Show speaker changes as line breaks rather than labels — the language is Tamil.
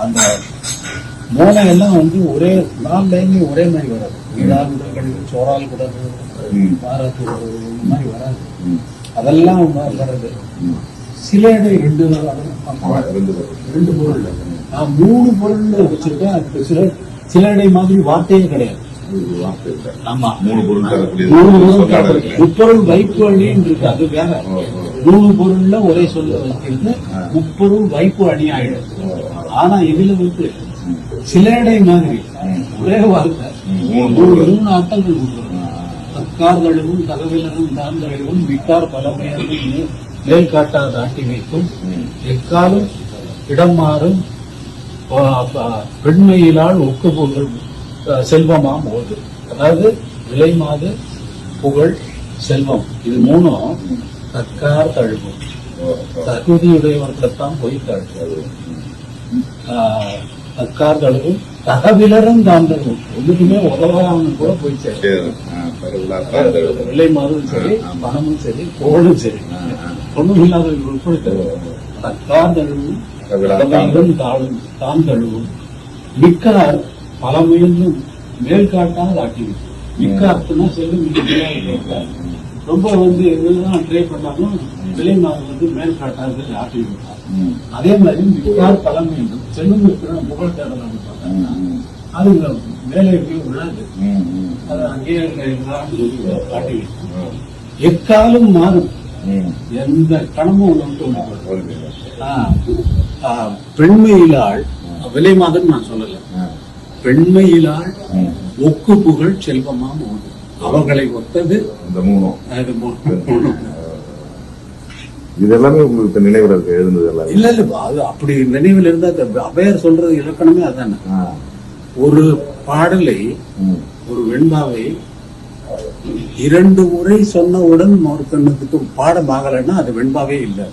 அந்த மோனை எல்லாம் வந்து ஒரே 4 லைன்லயும் ஒரே மாதிரி வராது. ஈழால் குடல், சோறால் குடல், பாராட்டு குடல், இந்த மாதிரி வராது. அதெல்லாம் வர்றது. சில இடை 2 பொருள், நான் 3 பொருள் வச்சிருக்கேன். அதுக்கு சில இடை மாதிரி வார்த்தையே கிடையாது. ஆமா, 3 பொருள் முப்பொருள் வைப்பு அணின்னு இருக்கு. அது வேற. 3 பொருள்ல ஒரே சொல்ல வைக்கிறது முப்பொருள் வைப்பு அணி ஆயிடும். ஆனா இதுல வந்து சில இடை மாதிரி ஒரே வார்த்தை 3 அர்த்தங்கள் கொடுத்துருக்கோம். தற்கார்களும் தகவலரும் தாழ்ந்தழுவும் விட்டார் பலமையும் மேல் காட்டாத ஆட்டி வைக்கும் எக்காலும் இடம் மாறும் பெண்மையிலால் ஒக்கு புகழ் செல்வமாம் ஓது. அதாவது விலை மாது புகழ் செல்வம், இது 3 தற்கார் தழுவும். தகுதியுடையவர்களைத்தான் போய் தழுவும். தற்கார் தழுவும் தகவிலரும் தாண்டவும், ஒன்றுக்குமே உதவாம கூட போய் சேரும். விலை மாதும் சரி, பணமும் சரி, புகழும் சரி, ஒன்றும் இல்லாதவர்கள் உட்படுத்த தற்கார் தழுவும் தகவிலரும் தான் தழுவும் மிக்கார் பல முயன்றும் மேல் காட்டாத ஆட்டி வைக்கும். மிக்கார்னா செல்லும் ரொம்ப வந்து எங்கெல்லாம் ட்ரை பண்ணாலும் விலை மாதம் வந்து மேல் காட்டாத ஆட்டி வைப்பார். அதே மாதிரி மிக்கார் பல முயன்றும் செல்லும் இருக்கிற புகழ் தேடலாம் பார்த்தாங்கன்னா அது மேலே விழாது. அது அங்கேயே காட்டி வைக்கும். எக்காலும் மாறும், எந்த கணமும் ஒன்று பெண்மையிலாள் விலை மாதம் நான் சொல்லல. பெண்மையிலாள் ஒக்கு புகழ் செல்வமாம் ஓடு. அவர்களை ஒத்தது இந்த 3.
இதெல்லாமே உங்களுக்கு நினைவுல இருக்கு எழுதுனது?
இல்ல அது அப்படி நினைவில் இருந்தா அவையார் சொல்றது இலக்கணமே அதானே. ஒரு பாடலை, ஒரு வெண்பாவை 2 முறை சொன்னவுடன் ஒரு கண்ணுக்கு பாடம் ஆகலைன்னா அது வெண்பாவே இல்லை.